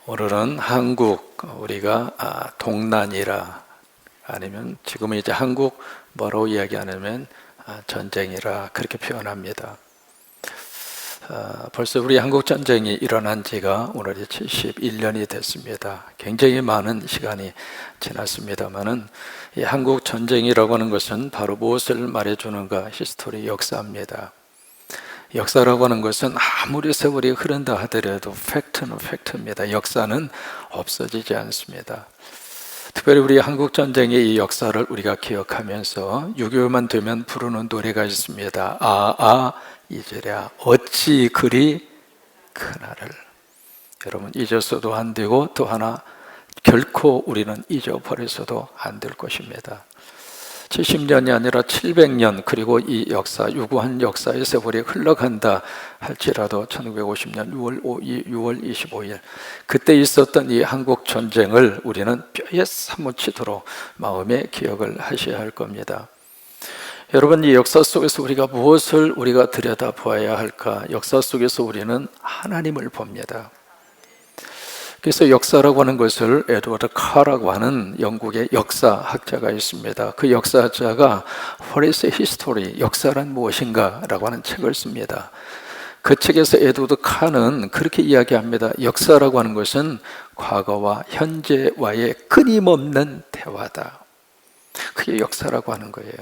오늘은 한국, 우리가 동난이라, 아니면 지금은 이제 한국 뭐라고 이야기하냐면 전쟁이라 그렇게 표현합니다. 벌써 우리 한국 전쟁이 일어난 지가 오늘이 71년이 됐습니다. 굉장히 많은 시간이 지났습니다만은 이 한국 전쟁이라고 하는 것은 바로 무엇을 말해주는가? 히스토리, 역사입니다. 역사라고 하는 것은 아무리 세월이 흐른다 하더라도 팩트는 팩트입니다. 역사는 없어지지 않습니다. 특별히 우리 한국전쟁의 이 역사를 우리가 기억하면서 6.25만 되면 부르는 노래가 있습니다. 이제랴 어찌 그리 그날을. 여러분, 잊어서도 안 되고 또 하나 결코 우리는 잊어버려서도 안 될 것입니다. 70년이 아니라 700년, 그리고 이 역사, 유구한 역사의 세월이 흘러간다 할지라도 1950년 6월 25일 그때 있었던 이 한국 전쟁을 우리는 뼈에 사무치도록 마음에 기억을 하셔야 할 겁니다. 여러분, 이 역사 속에서 우리가 무엇을 우리가 들여다보아야 할까? 역사 속에서 우리는 하나님을 봅니다. 그래서 역사라고 하는 것을 에드워드 카라고 하는 영국의 역사학자가 있습니다. 그 역사학자가 What is history? 역사란 무엇인가? 라고 하는 책을 씁니다. 그 책에서 에드워드 카는 그렇게 이야기합니다. 역사라고 하는 것은 과거와 현재와의 끊임없는 대화다. 그게 역사라고 하는 거예요.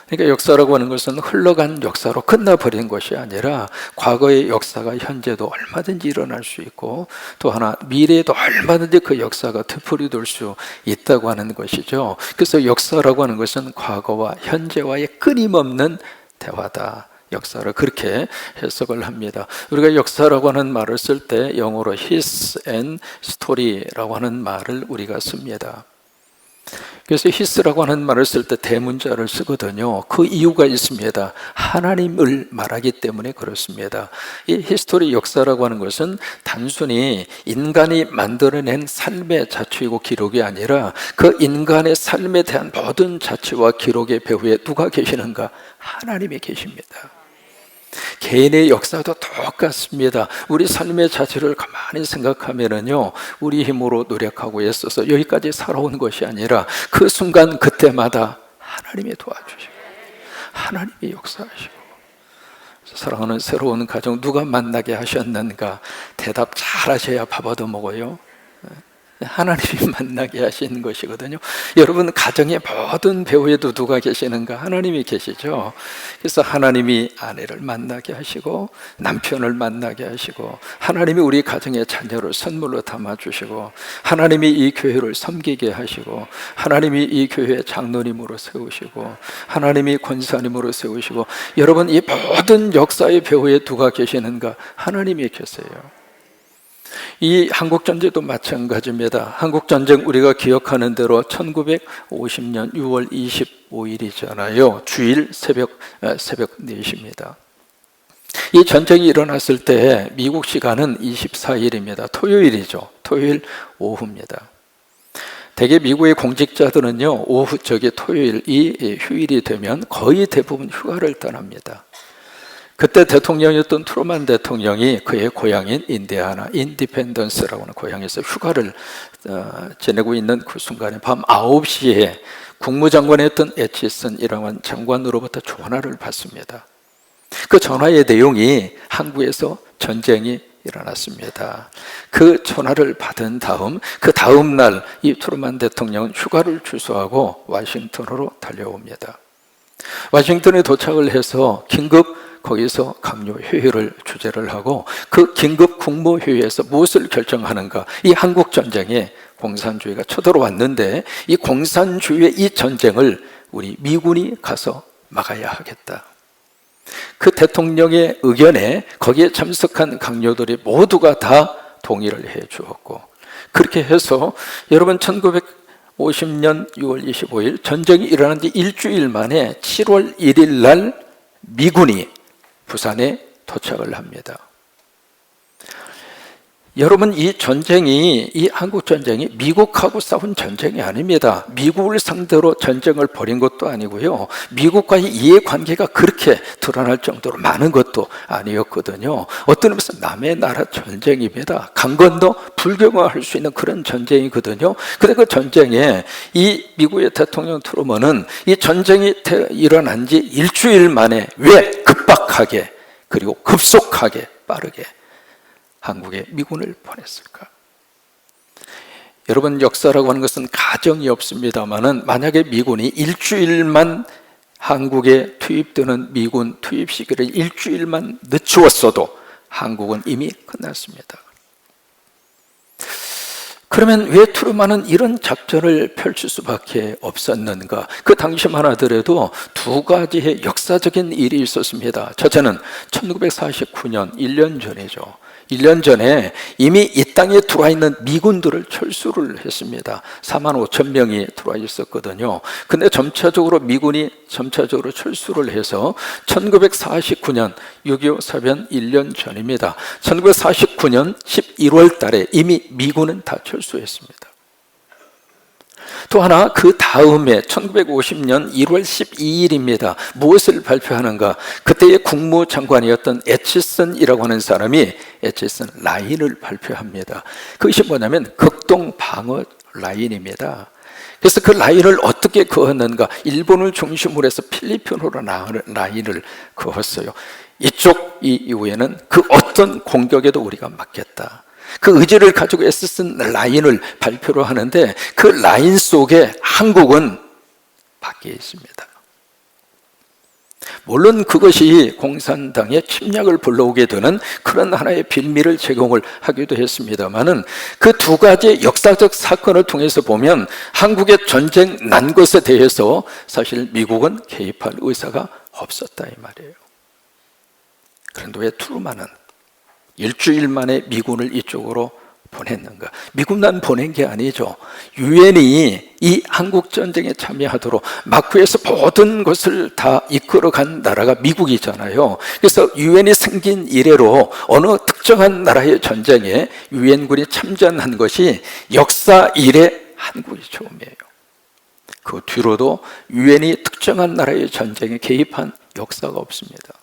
그러니까 역사라고 하는 것은 흘러간 역사로 끝나버린 것이 아니라 과거의 역사가 현재도 얼마든지 일어날 수 있고, 또 하나 미래에도 얼마든지 그 역사가 되풀이될 수 있다고 하는 것이죠. 그래서 역사라고 하는 것은 과거와 현재와의 끊임없는 대화다. 역사를 그렇게 해석을 합니다. 우리가 역사라고 하는 말을 쓸 때 영어로 his and story라고 하는 말을 우리가 씁니다. 그래서 히스라고 하는 말을 쓸 때 대문자를 쓰거든요. 그 이유가 있습니다. 하나님을 말하기 때문에 그렇습니다. 이 히스토리, 역사라고 하는 것은 단순히 인간이 만들어낸 삶의 자취이고 기록이 아니라 그 인간의 삶에 대한 모든 자취와 기록의 배후에 누가 계시는가? 하나님이 계십니다. 개인의 역사도 똑같습니다. 우리 삶의 자체를 가만히 생각하면은요, 우리 힘으로 노력하고 애써서 여기까지 살아온 것이 아니라 그 순간 그때마다 하나님이 도와주시고 하나님이 역사하시고. 사랑하는 새로운 가정, 누가 만나게 하셨는가? 대답 잘 하셔야 밥 얻어 먹어요. 하나님이 만나게 하시는 것이거든요. 여러분, 가정의 모든 배후에도 누가 계시는가? 하나님이 계시죠. 그래서 하나님이 아내를 만나게 하시고 남편을 만나게 하시고, 하나님이 우리 가정의 자녀를 선물로 담아주시고, 하나님이 이 교회를 섬기게 하시고, 하나님이 이 교회의 장로님으로 세우시고, 하나님이 권사님으로 세우시고. 여러분, 이 모든 역사의 배후에 누가 계시는가? 하나님이 계세요. 이 한국전쟁도 마찬가지입니다. 한국전쟁 우리가 기억하는 대로 1950년 6월 25일이잖아요. 주일 새벽 4시입니다. 이 전쟁이 일어났을 때 미국 시간은 24일입니다. 토요일이죠. 토요일 오후입니다. 대개 미국의 공직자들은요, 토요일이 휴일이 되면 거의 대부분 휴가를 떠납니다. 그때 대통령이었던 트루만 대통령이 그의 고향인 인디애나 인디펜던스라고 하는 고향에서 휴가를 지내고 있는 그 순간에 밤 9시에 국무장관이었던 애치슨이라고 하는 장관으로부터 전화를 받습니다. 그 전화의 내용이 한국에서 전쟁이 일어났습니다. 그 전화를 받은 그 다음 날 이 트루만 대통령은 휴가를 취소하고 워싱턴으로 달려옵니다. 워싱턴에 도착을 해서 긴급 거기서 강요회의를 주재를 하고, 그 긴급 국무회의에서 무엇을 결정하는가? 이 한국전쟁에 공산주의가 쳐들어왔는데 이 공산주의의 이 전쟁을 우리 미군이 가서 막아야 하겠다. 그 대통령의 의견에 거기에 참석한 강요들이 모두가 다 동의를 해 주었고, 그렇게 해서 여러분, 1950년 6월 25일 전쟁이 일어난 지 일주일 만에 7월 1일 날 미군이 부산에 도착을 합니다. 여러분, 이 전쟁이, 이 한국 전쟁이 미국하고 싸운 전쟁이 아닙니다. 미국을 상대로 전쟁을 벌인 것도 아니고요, 미국과의 이해관계가 그렇게 드러날 정도로 많은 것도 아니었거든요. 어떤 의미에서 남의 나라 전쟁입니다. 강 건너 불경화할 수 있는 그런 전쟁이거든요. 근데 그 전쟁에 이 미국의 대통령 트루먼은 이 전쟁이 일어난 지 일주일 만에 왜 급박하게 그리고 급속하게 빠르게 한국에 미군을 보냈을까? 여러분, 역사라고 하는 것은 가정이 없습니다만은 만약에 미군이 일주일만 한국에 투입되는 미군 투입 시기를 일주일만 늦추었어도 한국은 이미 끝났습니다. 그러면 왜 트루먼은 이런 작전을 펼칠 수밖에 없었는가? 그 당시만 하더라도 두 가지의 역사적인 일이 있었습니다. 첫째는 1949년 1년 전이죠. 1년 전에 이미 이 땅에 들어와 있는 미군들을 철수를 했습니다. 4만 5천 명이 들어와 있었거든요. 근데 점차적으로 미군이 철수를 해서 1949년 6.25 사변 1년 전입니다. 1949년 11월 달에 이미 미군은 다 철수했습니다. 또 하나, 그 다음에 1950년 1월 12일입니다. 무엇을 발표하는가? 그때의 국무장관이었던 애치슨이라고 하는 사람이 애치슨 라인을 발표합니다. 그것이 뭐냐면 극동 방어 라인입니다. 그래서 그 라인을 어떻게 그었는가? 일본을 중심으로 해서 필리핀으로 나가는 라인을 그었어요. 이쪽 이후에는 그 어떤 공격에도 우리가 막겠다. 그 의지를 가지고 애쓰는 라인을 발표를 하는데, 그 라인 속에 한국은 밖에 있습니다. 물론 그것이 공산당의 침략을 불러오게 되는 그런 하나의 빌미를 제공을 하기도 했습니다만은, 그 두 가지 역사적 사건을 통해서 보면 한국의 전쟁 난 것에 대해서 사실 미국은 개입할 의사가 없었다 이 말이에요. 그런데 왜 트루먼은 일주일 만에 미군을 이쪽으로 보냈는가? 미군만 보낸 게 아니죠. 유엔이 이 한국 전쟁에 참여하도록 마쿠에서 모든 것을 다 이끌어간 나라가 미국이잖아요. 그래서 유엔이 생긴 이래로 어느 특정한 나라의 전쟁에 유엔군이 참전한 것이 역사 이래 한국이 처음이에요. 그 뒤로도 유엔이 특정한 나라의 전쟁에 개입한 역사가 없습니다.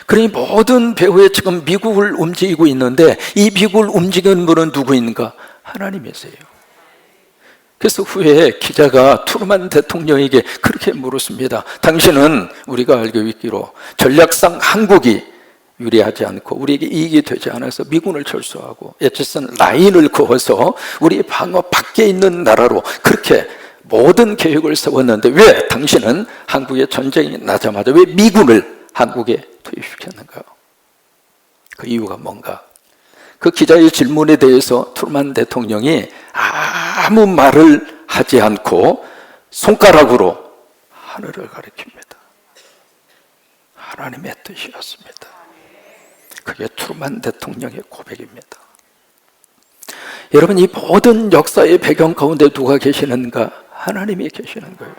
그러니 모든 배후에 지금 미국을 움직이고 있는데, 이 미국을 움직이는 분은 누구인가? 하나님이세요. 그래서 후에 기자가 트루먼 대통령에게 그렇게 물었습니다. 당신은 우리가 알고 있기로 전략상 한국이 유리하지 않고 우리에게 이익이 되지 않아서 미군을 철수하고 애치슨 라인을 그어서 우리 방어 밖에 있는 나라로 그렇게 모든 계획을 세웠는데, 왜 당신은 한국의 전쟁이 나자마자 왜 미군을 한국에 투입시켰는가요? 그 이유가 뭔가? 그 기자의 질문에 대해서 트루먼 대통령이 아무 말을 하지 않고 손가락으로 하늘을 가리킵니다. 하나님의 뜻이었습니다. 그게 트루먼 대통령의 고백입니다. 여러분, 이 모든 역사의 배경 가운데 누가 계시는가? 하나님이 계시는 거예요.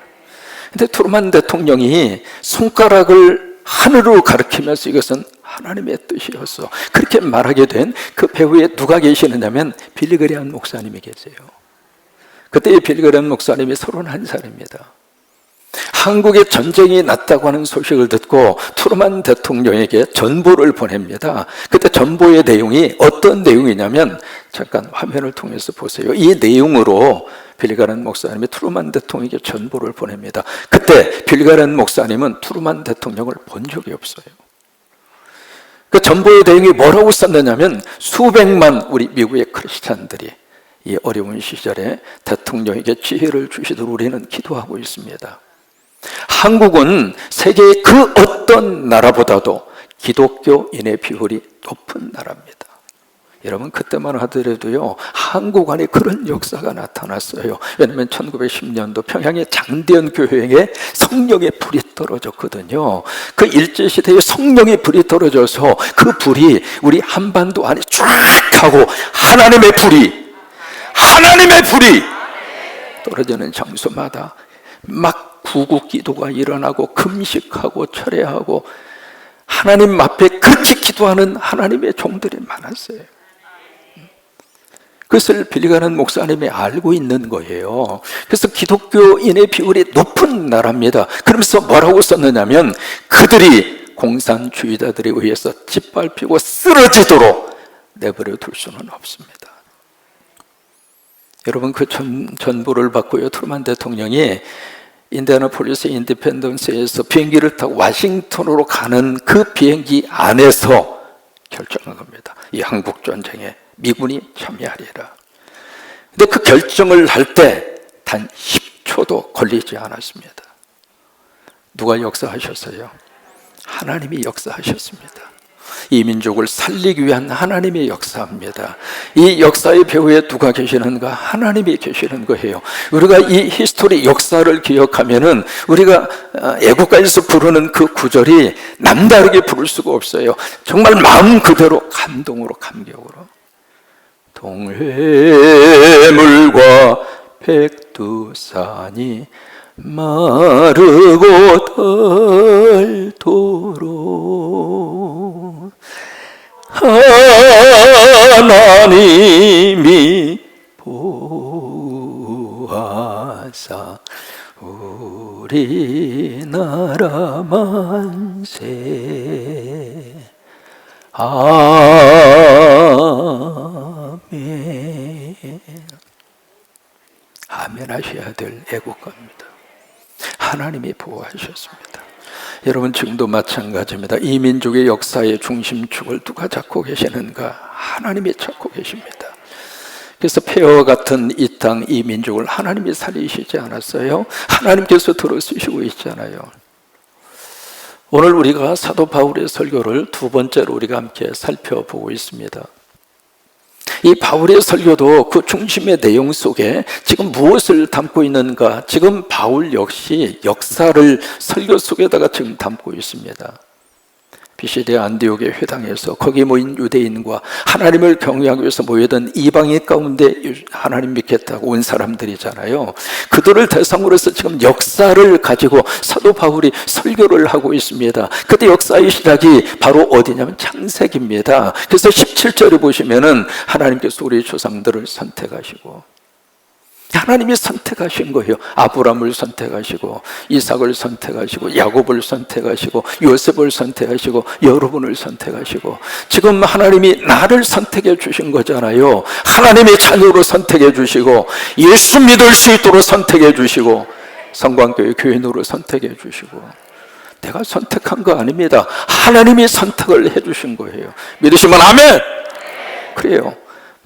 근데 트루먼 대통령이 손가락을 하늘로 가리키면서 이것은 하나님의 뜻이었어, 그렇게 말하게 된 그 배후에 누가 계시느냐면 빌리 그레이엄 목사님이 계세요. 그때 빌리 그레이엄 목사님이 31살입니다. 한국에 전쟁이 났다고 하는 소식을 듣고 트루먼 대통령에게 전보를 보냅니다. 그때 전보의 내용이 어떤 내용이냐면, 잠깐 화면을 통해서 보세요. 이 내용으로 빌리 그레이엄 목사님이 트루먼 대통령에게 전보를 보냅니다. 그때 빌리 그레이엄 목사님은 트루먼 대통령을 본 적이 없어요. 그 전보의 내용이 뭐라고 썼느냐면, 수백만 우리 미국의 크리스찬들이 이 어려운 시절에 대통령에게 지혜를 주시도록 우리는 기도하고 있습니다. 한국은 세계의 그 어떤 나라보다도 기독교인의 비율이 높은 나라입니다. 여러분, 그때만 하더라도요, 한국 안에 그런 역사가 나타났어요. 왜냐하면 1910년도 평양의 장대현 교회에 성령의 불이 떨어졌거든요. 그 일제시대에 성령의 불이 떨어져서 그 불이 우리 한반도 안에 쫙 하고 하나님의 불이 떨어지는 장소마다 막 구국 기도가 일어나고 금식하고 철회하고 하나님 앞에 그렇게 기도하는 하나님의 종들이 많았어요. 그것을 빌리가는 목사님이 알고 있는 거예요. 그래서 기독교인의 비율이 높은 나라입니다. 그러면서 뭐라고 썼느냐면, 그들이 공산주의자들에 의해서 짓밟히고 쓰러지도록 내버려 둘 수는 없습니다. 여러분, 그 전부를 받고요, 트루만 대통령이 인디애나폴리스 인디펜던스에서 비행기를 타고 워싱턴으로 가는 그 비행기 안에서 결정한 겁니다. 이 한국전쟁에 미군이 참여하리라. 근데 그 결정을 할 때 단 10초도 걸리지 않았습니다. 누가 역사하셨어요? 하나님이 역사하셨습니다. 이 민족을 살리기 위한 하나님의 역사입니다. 이 역사의 배후에 누가 계시는가? 하나님이 계시는 거예요. 우리가 이 히스토리 역사를 기억하면은 우리가 애국가에서 부르는 그 구절이 남다르게 부를 수가 없어요. 정말 마음 그대로 감동으로, 감격으로. 동해물과 백두산이 마르고 닳도록 하나님이 보아사 우리나라 만세. 아멘. 아멘 하셔야 될 애국가입니다. 하나님이 보호하셨습니다. 여러분, 지금도 마찬가지입니다. 이 민족의 역사의 중심축을 누가 잡고 계시는가? 하나님이 잡고 계십니다. 그래서 폐허와 같은 이 땅, 이 민족을 하나님이 살리시지 않았어요? 하나님께서 들어쓰시고 있잖아요. 오늘 우리가 사도 바울의 설교를 두 번째로 우리가 함께 살펴보고 있습니다. 이 바울의 설교도 그 중심의 내용 속에 지금 무엇을 담고 있는가? 지금 바울 역시 역사를 설교 속에다가 지금 담고 있습니다. 비시대 안디옥의 회당에서 거기 모인 유대인과 하나님을 경외하기 위해서 모여든 이방인 가운데 하나님 믿겠다고 온 사람들이잖아요. 그들을 대상으로 해서 지금 역사를 가지고 사도 바울이 설교를 하고 있습니다. 그때 역사의 시작이 바로 어디냐면 창세기입니다. 그래서 17절에 보시면은 하나님께서 우리 조상들을 선택하시고, 하나님이 선택하신 거예요. 아브라함을 선택하시고, 이삭을 선택하시고, 야곱을 선택하시고, 요셉을 선택하시고, 여러분을 선택하시고, 지금 하나님이 나를 선택해 주신 거잖아요. 하나님의 자녀로 선택해 주시고, 예수 믿을 수 있도록 선택해 주시고, 성광교회 교인으로 선택해 주시고, 내가 선택한 거 아닙니다. 하나님이 선택을 해 주신 거예요. 믿으시면 아멘! 그래요.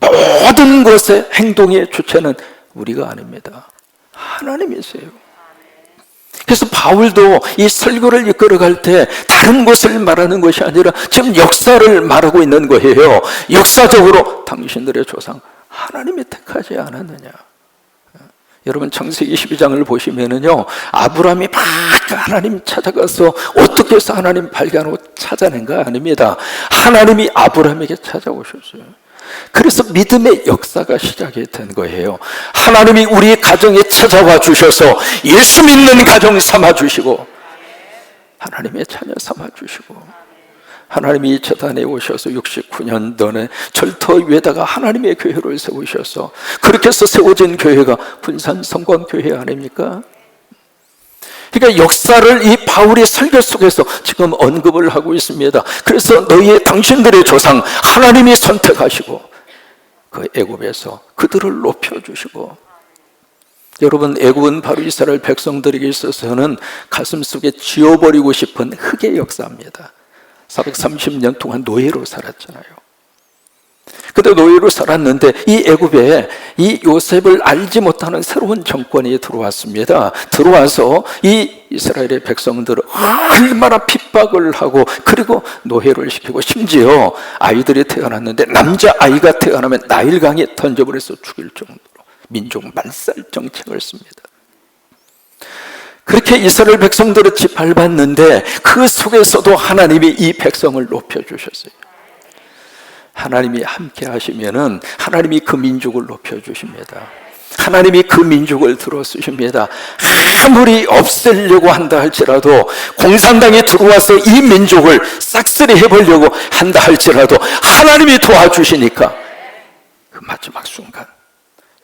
모든 것의 행동의 주체는 우리가 아닙니다. 하나님이세요. 그래서 바울도 이 설교를 이끌어갈 때 다른 것을 말하는 것이 아니라 지금 역사를 말하고 있는 거예요. 역사적으로 당신들의 조상 하나님이 택하지 않았느냐. 여러분, 창세기 22장을 보시면은요, 아브라함이 막 하나님 찾아가서 어떻게 해서 하나님 발견하고 찾아낸 거 아닙니다. 하나님이 아브라함에게 찾아오셨어요. 그래서 믿음의 역사가 시작이 된 거예요. 하나님이 우리의 가정에 찾아와 주셔서 예수 믿는 가정 삼아 주시고, 하나님의 자녀 삼아 주시고, 하나님이 이 재단에 오셔서 69년 전에 절터 위에다가 하나님의 교회를 세우셔서 그렇게 해서 세워진 교회가 분산 성광교회 아닙니까? 그러니까 역사를 이 바울의 설교 속에서 지금 언급을 하고 있습니다. 그래서 당신들의 조상 하나님이 선택하시고 그 애굽에서 그들을 높여주시고, 여러분, 애굽은 바로 이스라엘 백성들에게 있어서는 가슴속에 지워버리고 싶은 흑의 역사입니다. 430년 동안 노예로 살았잖아요. 그때 노예로 살았는데 이 애굽에 이 요셉을 알지 못하는 새로운 정권이 들어왔습니다. 들어와서 이 이스라엘의 백성들을 얼마나 핍박을 하고, 그리고 노예를 시키고, 심지어 아이들이 태어났는데 남자아이가 태어나면 나일강에 던져버려서 죽일 정도로 민족 말살 정책을 씁니다. 그렇게 이스라엘 백성들을 짓밟았는데 그 속에서도 하나님이 이 백성을 높여주셨어요. 하나님이 함께 하시면은 하나님이 그 민족을 높여주십니다. 하나님이 그 민족을 들어쓰십니다. 아무리 없애려고 한다 할지라도, 공산당이 들어와서 이 민족을 싹쓸이 해보려고 한다 할지라도 하나님이 도와주시니까 그 마지막 순간,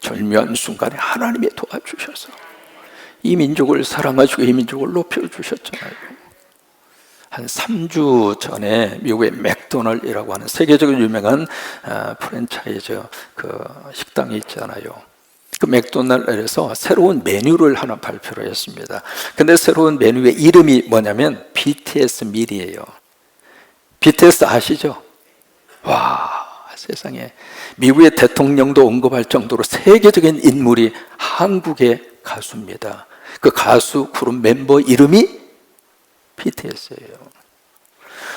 절묘한 순간에 하나님이 도와주셔서 이 민족을 사랑하시고 이 민족을 높여주셨잖아요. 한 3주 전에 미국의 맥도날드라고 하는 세계적으로 유명한 프랜차이즈 식당이 있잖아요. 그 맥도날드에서 새로운 메뉴를 하나 발표를 했습니다. 근데 새로운 메뉴의 이름이 뭐냐면 BTS 밀이에요. BTS 아시죠? 와, 세상에 미국의 대통령도 언급할 정도로 세계적인 인물이 한국의 가수입니다. 그 가수 그룹 멤버 이름이 BTS예요.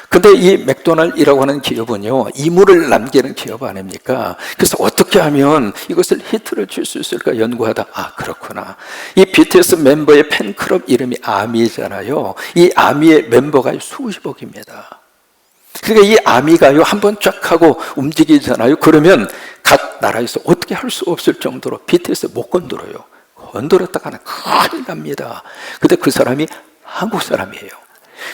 근데 이 맥도날드라고 하는 기업은요, 이물을 남기는 기업 아닙니까? 그래서 어떻게 하면 이것을 히트를 줄 수 있을까 연구하다, 그렇구나. 이 BTS 멤버의 팬클럽 이름이 아미잖아요. 이 아미의 멤버가 수십억입니다. 그러니까 이 아미가요, 한번 쫙 하고 움직이잖아요. 그러면 각 나라에서 어떻게 할 수 없을 정도로 BTS 못 건드려요. 건드렸다가는 큰일 납니다. 근데 그 사람이 한국 사람이에요.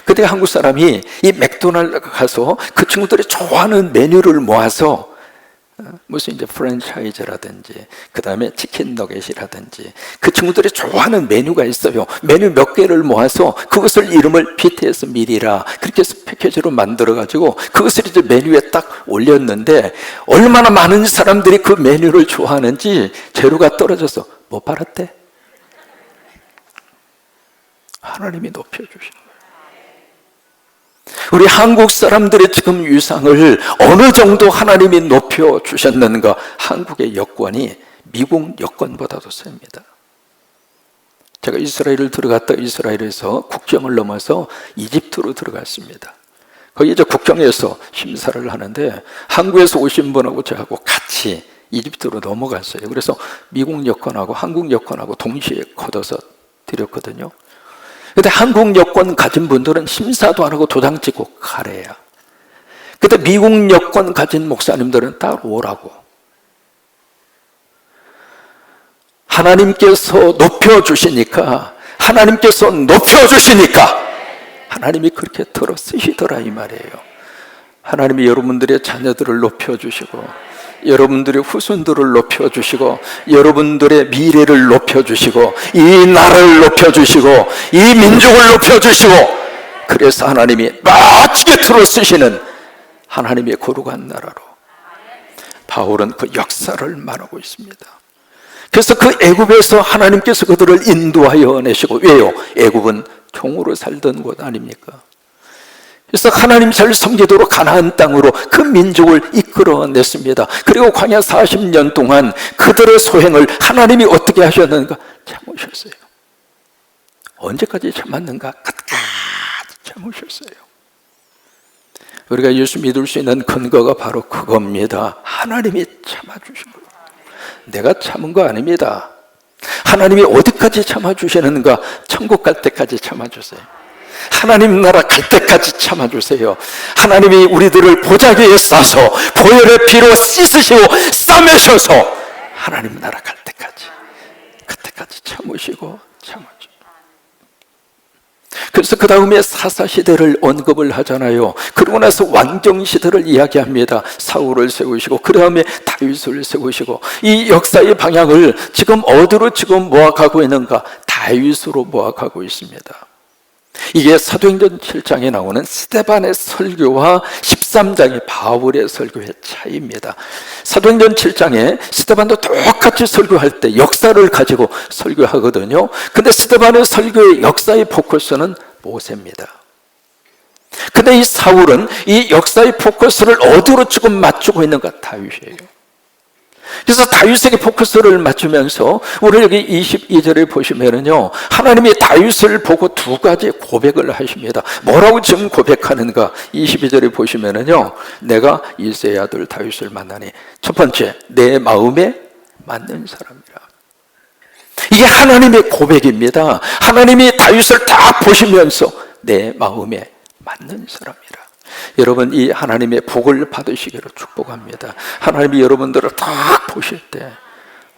그때 한국 사람이 이 맥도날드 가서 그 친구들이 좋아하는 메뉴를 모아서 무슨 이제 프랜차이즈라든지 그 다음에 치킨 너겟이라든지 그 친구들이 좋아하는 메뉴가 있어요. 메뉴 몇 개를 모아서 그것을 이름을 BTS 밀이라 그렇게 해서 패키지로 만들어 가지고 그것을 이제 메뉴에 딱 올렸는데 얼마나 많은 사람들이 그 메뉴를 좋아하는지 재료가 떨어져서 못 팔았대. 하나님이 높여주신 거예요. 우리 한국 사람들의 지금 위상을 어느 정도 하나님이 높여주셨는가. 한국의 여권이 미국 여권보다도 셉니다. 제가 이스라엘을 들어갔다 이스라엘에서 국경을 넘어서 이집트로 들어갔습니다. 거기 이제 국경에서 심사를 하는데 한국에서 오신 분하고 저하고 같이 이집트로 넘어갔어요. 그래서 미국 여권하고 한국 여권하고 동시에 걷어서 드렸거든요. 근데 한국 여권 가진 분들은 심사도 안 하고 도장 찍고 가래요. 근데 미국 여권 가진 목사님들은 따로 오라고. 하나님께서 높여주시니까 하나님이 그렇게 들어 쓰시더라 이 말이에요. 하나님이 여러분들의 자녀들을 높여주시고 여러분들의 후손들을 높여주시고 여러분들의 미래를 높여주시고 이 나라를 높여주시고 이 민족을 높여주시고 그래서 하나님이 멋지게 들어 쓰시는 하나님의 거룩한 나라로 바울은 그 역사를 말하고 있습니다. 그래서 그 애굽에서 하나님께서 그들을 인도하여 내시고 왜요? 애굽은 종으로 살던 곳 아닙니까? 그래서 하나님 잘 섬기도록 가나안 땅으로 그 민족을 이끌어냈습니다. 그리고 광야 40년 동안 그들의 소행을 하나님이 어떻게 하셨는가? 참으셨어요. 언제까지 참았는가? 끝까지 참으셨어요. 우리가 예수 믿을 수 있는 근거가 바로 그겁니다. 하나님이 참아주신 거예요. 내가 참은 거 아닙니다. 하나님이 어디까지 참아주시는가? 천국 갈 때까지 참아주세요. 하나님 나라 갈 때까지 참아주세요. 하나님이 우리들을 보자기에 싸서 보혈의 피로 씻으시고 싸매셔서 하나님 나라 갈 때까지 그때까지 참으시고 참아주세요. 그래서 그 다음에 사사시대를 언급을 하잖아요. 그러고 나서 왕정시대를 이야기합니다. 사울을 세우시고 그 다음에 다윗을 세우시고 이 역사의 방향을 지금 어디로 지금 모아가고 있는가? 다윗으로 모아가고 있습니다. 이게 사도행전 7장에 나오는 스데반의 설교와 13장의 바울의 설교의 차이입니다. 사도행전 7장에 스데반도 똑같이 설교할 때 역사를 가지고 설교하거든요. 근데 스데반의 설교의 역사의 포커스는 모세입니다. 근데 이 사울은 이 역사의 포커스를 어디로 지금 맞추고 있는가? 다윗이에요. 그래서 다윗에게 포커스를 맞추면서 우리 여기 22절에 보시면은요, 하나님이 다윗을 보고 두 가지 고백을 하십니다. 뭐라고 지금 고백하는가? 22절에 보시면은요, 내가 이새의 아들 다윗을 만나니 첫 번째, 내 마음에 맞는 사람이라. 이게 하나님의 고백입니다. 하나님이 다윗을 딱 보시면서 내 마음에 맞는 사람이라. 여러분, 이 하나님의 복을 받으시기를 축복합니다. 하나님이 여러분들을 딱 보실 때,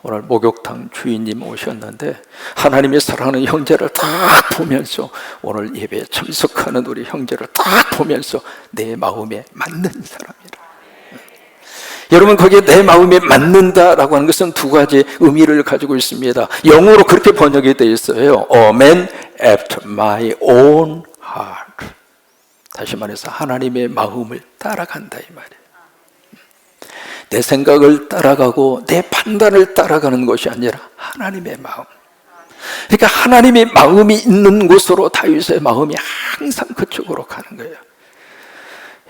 오늘 목욕탕 주인님 오셨는데 하나님이 사랑하는 형제를 딱 보면서, 오늘 예배에 참석하는 우리 형제를 딱 보면서 내 마음에 맞는 사람이라. 여러분, 거기에 내 마음에 맞는다라고 하는 것은 두 가지 의미를 가지고 있습니다. 영어로 그렇게 번역이 되어 있어요. A man after my own heart. 다시 말해서 하나님의 마음을 따라간다 이 말이에요. 내 생각을 따라가고 내 판단을 따라가는 것이 아니라 하나님의 마음. 그러니까 하나님의 마음이 있는 곳으로 다윗의 마음이 항상 그쪽으로 가는 거예요.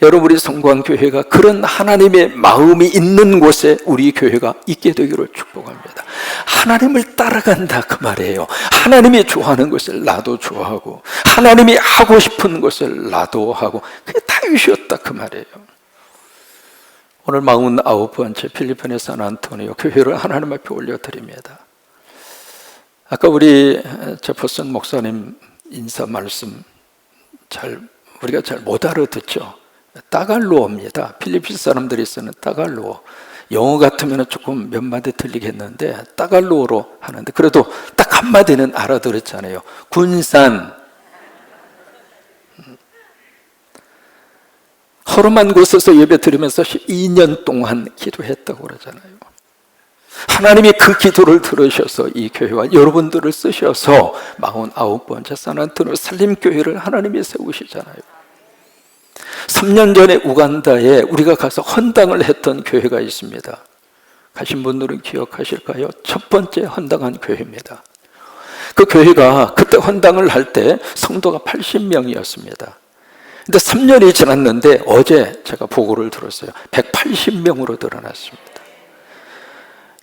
여러분, 우리 성광교회가 그런 하나님의 마음이 있는 곳에 우리 교회가 있게 되기를 축복합니다. 하나님을 따라간다 그 말이에요. 하나님이 좋아하는 것을 나도 좋아하고 하나님이 하고 싶은 것을 나도 하고, 그게 다윗이었다 그 말이에요. 오늘 49번째 필리핀의 산안토니오 교회를 하나님 앞에 올려드립니다. 아까 우리 제퍼슨 목사님 인사 말씀 우리가 잘 못 알아듣죠. 따갈로어입니다. 필리핀 사람들이 쓰는 따갈로어. 영어 같으면 조금 몇 마디 들리겠는데 따갈로어로 하는데, 그래도 딱 한마디는 알아들었잖아요. 군산. 허름한 곳에서 예배 드리면서 12년 동안 기도했다고 그러잖아요. 하나님이 그 기도를 들으셔서 이 교회와 여러분들을 쓰셔서 49번째 산안토니오 살림교회를 하나님이 세우시잖아요. 3년 전에 우간다에 우리가 가서 헌당을 했던 교회가 있습니다. 가신 분들은 기억하실까요? 첫 번째 헌당한 교회입니다. 그 교회가 그때 헌당을 할 때 성도가 80명이었습니다. 근데 3년이 지났는데 어제 제가 보고를 들었어요. 180명으로 늘어났습니다.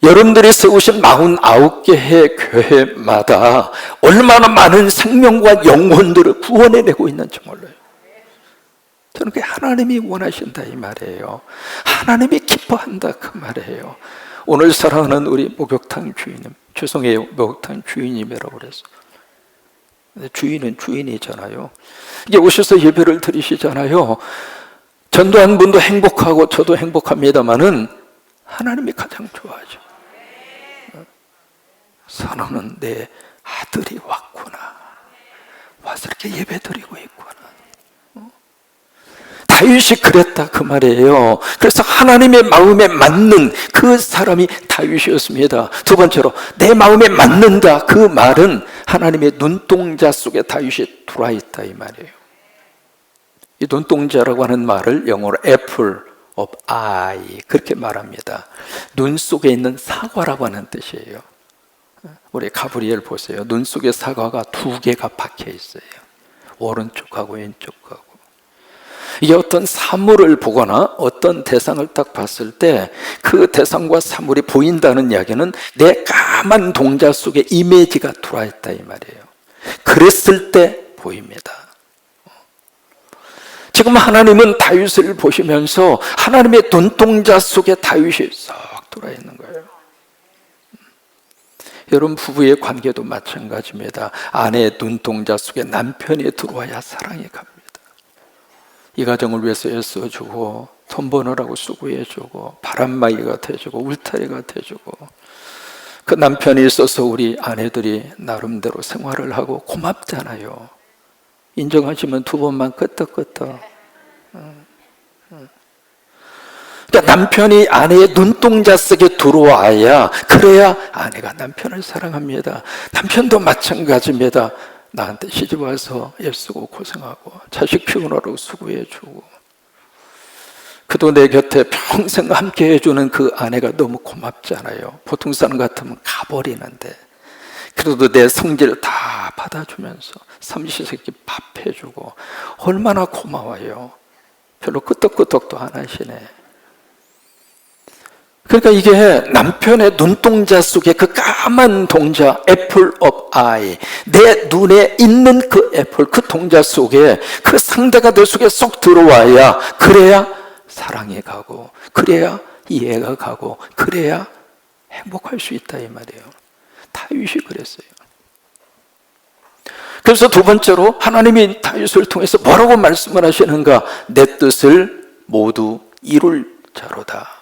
여러분들이 세우신 49개의 교회마다 얼마나 많은 생명과 영혼들을 구원해내고 있는지 몰라요. 저는 그게 하나님이 원하신다 이 말이에요. 하나님이 기뻐한다 그 말이에요. 오늘 사랑하는 우리 목욕탕 주인님, 죄송해요, 목욕탕 주인님이라고 그래서. 주인은 주인이잖아요. 이게 오셔서 예배를 드리시잖아요. 전도한 분도 행복하고 저도 행복합니다만은 하나님이 가장 좋아하죠. 사랑하는 내 아들이 왔구나, 와서 이렇게 예배 드리고 있구나. 다윗이 그랬다 그 말이에요. 그래서 하나님의 마음에 맞는 그 사람이 다윗이었습니다. 두 번째로, 내 마음에 맞는다 그 말은 하나님의 눈동자 속에 다윗이 들어와 있다 이 말이에요. 이 눈동자라고 하는 말을 영어로 apple of eye 그렇게 말합니다. 눈 속에 있는 사과라고 하는 뜻이에요. 우리 가브리엘 보세요. 눈 속에 사과가 두 개가 박혀 있어요. 오른쪽하고 왼쪽하고. 이게 어떤 사물을 보거나 어떤 대상을 딱 봤을 때 그 대상과 사물이 보인다는 이야기는 내 까만 동자 속에 이미지가 들어와 있다 이 말이에요. 그랬을 때 보입니다. 지금 하나님은 다윗을 보시면서 하나님의 눈동자 속에 다윗이 쏙 들어와 있는 거예요. 여러분, 부부의 관계도 마찬가지입니다. 아내의 눈동자 속에 남편이 들어와야 사랑이 갑니다. 이 가정을 위해서 애써주고 돈 버느라고 수고해주고 바람막이가 돼주고 울타리가 돼주고, 그 남편이 있어서 우리 아내들이 나름대로 생활을 하고 고맙잖아요. 인정하시면 두 번만 끄떡끄떡. 그러니까 남편이 아내의 눈동자 속에 들어와야, 그래야 아내가 남편을 사랑합니다. 남편도 마찬가지입니다. 나한테 시집 와서 애쓰고 고생하고 자식 키우느라고 수고해주고, 그도 내 곁에 평생 함께 해주는 그 아내가 너무 고맙잖아요. 보통 사람 같으면 가버리는데 그래도 내 성질을 다 받아주면서 삼시세끼 밥 해주고 얼마나 고마워요. 별로 끄떡끄떡도 안 하시네. 그러니까 이게 남편의 눈동자 속에 그 까만 동자, apple of eye, 내 눈에 있는 그 애플, 그 동자 속에 그 상대가 내 속에 쏙 들어와야, 그래야 사랑이 가고, 그래야 이해가 가고, 그래야 행복할 수 있다 이 말이에요. 다윗이 그랬어요. 그래서 두 번째로 하나님이 다윗을 통해서 뭐라고 말씀을 하시는가? 내 뜻을 모두 이룰 자로다.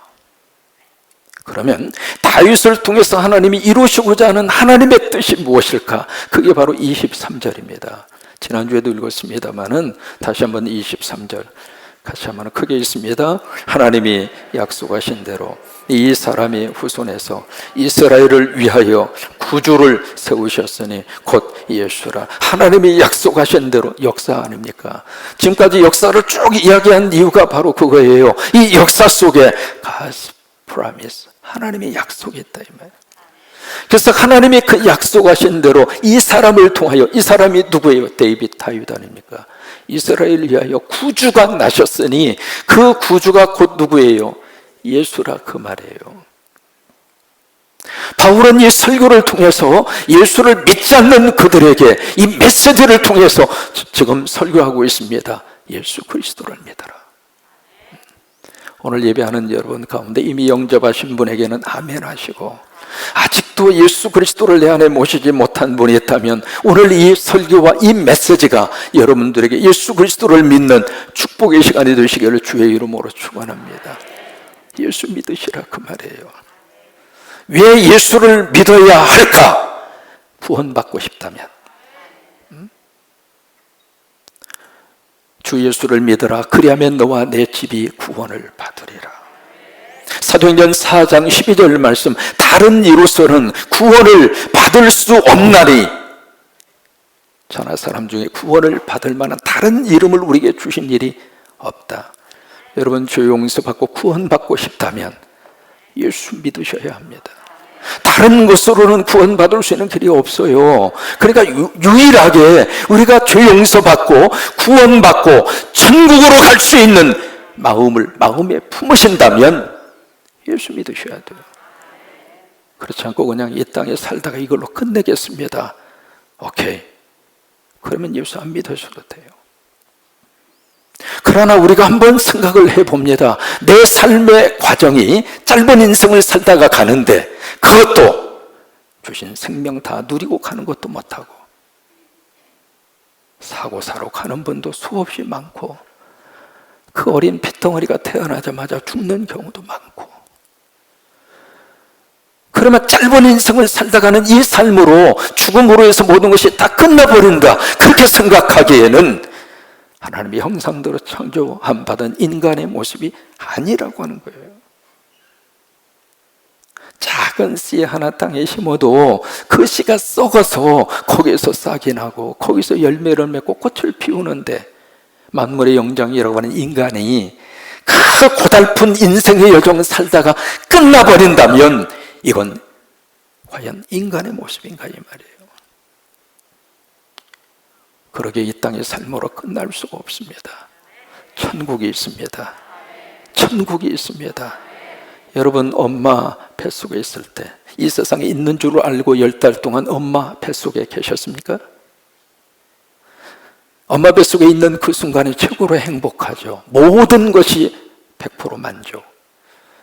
그러면 다윗을 통해서 하나님이 이루시고자 하는 하나님의 뜻이 무엇일까? 그게 바로 23절입니다. 지난주에도 읽었습니다마는 다시 한번 23절 같이 한번 크게 읽습니다. 하나님이 약속하신 대로 이 사람이 후손에서 이스라엘을 위하여 구주를 세우셨으니 곧 예수라. 하나님이 약속하신 대로 역사 아닙니까? 지금까지 역사를 쭉 이야기한 이유가 바로 그거예요. 이 역사 속에 God's promise, 하나님의 약속이 있다 이 말이에요. 그래서 하나님이 그 약속하신 대로 이 사람을 통하여, 이 사람이 누구예요? 데이빗 다윗 아닙니까? 이스라엘을 위하여 구주가 나셨으니 그 구주가 곧 누구예요? 예수라 그 말이에요. 바울은 이 설교를 통해서 예수를 믿지 않는 그들에게 이 메시지를 통해서 지금 설교하고 있습니다. 예수 그리스도를 믿어라. 오늘 예배하는 여러분 가운데 이미 영접하신 분에게는 아멘 하시고, 아직도 예수 그리스도를 내 안에 모시지 못한 분이 있다면 오늘 이 설교와 이 메시지가 여러분들에게 예수 그리스도를 믿는 축복의 시간이 되시기를 주의 이름으로 축원합니다. 예수 믿으시라 그 말이에요. 왜 예수를 믿어야 할까? 구원받고 싶다면 주 예수를 믿어라. 그리하면 너와 내 집이 구원을 받으리라. 사도행전 4장 12절 말씀, 다른 이로서는 구원을 받을 수 없나니, 천하 사람 중에 구원을 받을 만한 다른 이름을 우리에게 주신 일이 없다. 여러분, 죄 용서받고 구원받고 싶다면 예수 믿으셔야 합니다. 다른 것으로는 구원받을 수 있는 길이 없어요. 그러니까 유일하게 우리가 죄 용서받고 구원받고 천국으로 갈 수 있는 마음에 품으신다면 예수 믿으셔야 돼요. 그렇지 않고 그냥 이 땅에 살다가 이걸로 끝내겠습니다. 오케이. 그러면 예수 안 믿으셔도 돼요. 그러나 우리가 한번 생각을 해봅니다. 내 삶의 과정이 짧은 인생을 살다가 가는데 그것도 주신 생명 다 누리고 가는 것도 못하고 사고사로 가는 분도 수없이 많고 그 어린 핏덩어리가 태어나자마자 죽는 경우도 많고, 그러면 짧은 인생을 살다가는 이 삶으로 죽음으로 해서 모든 것이 다 끝나버린다, 그렇게 생각하기에는 하나님의 형상대로 창조함 받은 인간의 모습이 아니라고 하는 거예요. 작은 씨 하나 땅에 심어도 그 씨가 썩어서 거기에서 싹이 나고 거기서 열매를 맺고 꽃을 피우는데, 만물의 영장이라고 하는 인간이 그 고달픈 인생의 여정을 살다가 끝나버린다면 이건 과연 인간의 모습인가 이 말이에요. 그러게 이 땅의 삶으로 끝날 수가 없습니다. 천국이 있습니다. 천국이 있습니다. 여러분, 엄마 뱃속에 있을 때 이 세상에 있는 줄 알고 10달 동안 엄마 뱃속에 계셨습니까? 엄마 뱃속에 있는 그 순간이 최고로 행복하죠. 모든 것이 100% 만족.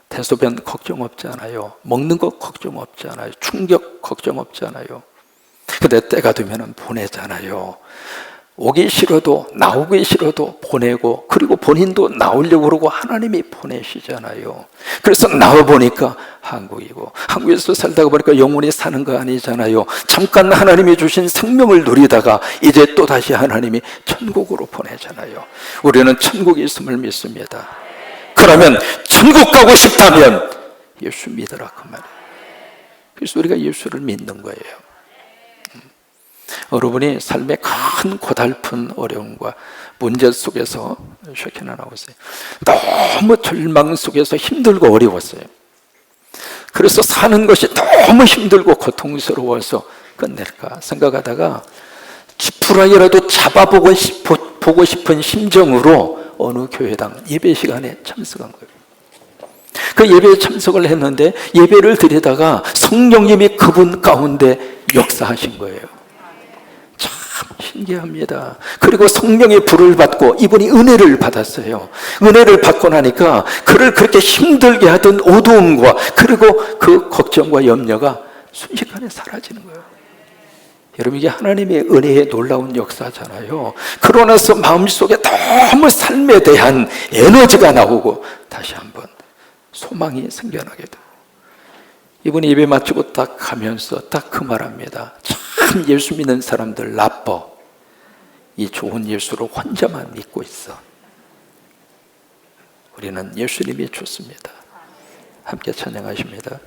대소변 걱정 없잖아요. 먹는 것 걱정 없잖아요. 충격 걱정 없잖아요. 근데 때가 되면 보내잖아요. 오기 싫어도 나오기 싫어도 보내고, 그리고 본인도 나오려고 그러고 하나님이 보내시잖아요. 그래서 나와보니까 한국이고, 한국에서 살다가 보니까 영원히 사는 거 아니잖아요. 잠깐 하나님이 주신 생명을 누리다가 이제 또다시 하나님이 천국으로 보내잖아요. 우리는 천국이 있음을 믿습니다. 그러면 천국 가고 싶다면 예수 믿으라 그 말이에요. 그래서 우리가 예수를 믿는 거예요. 여러분이 삶의 큰 고달픈 어려움과 문제 속에서 쉐키나 나오세요. 너무 절망 속에서 힘들고 어려웠어요. 그래서 사는 것이 너무 힘들고 고통스러워서 끝낼까 생각하다가 지푸라기라도 잡아보고 싶은 심정으로 어느 교회당 예배 시간에 참석한 거예요. 그 예배에 참석을 했는데 예배를 드리다가 성령님이 그분 가운데 역사하신 거예요. 참 신기합니다. 그리고 성령의 불을 받고 이분이 은혜를 받았어요. 은혜를 받고 나니까 그를 그렇게 힘들게 하던 어두움과 그리고 그 걱정과 염려가 순식간에 사라지는 거예요. 여러분, 이게 하나님의 은혜의 놀라운 역사잖아요. 그러고 나서 마음속에 너무 삶에 대한 에너지가 나오고 다시 한번 소망이 생겨나게 돼요. 이분이 예배 마치고 딱 가면서 딱 그 말합니다. 참 예수 믿는 사람들 나빠. 이 좋은 예수를 혼자만 믿고 있어. 우리는 예수님이 좋습니다. 함께 찬양하십니다.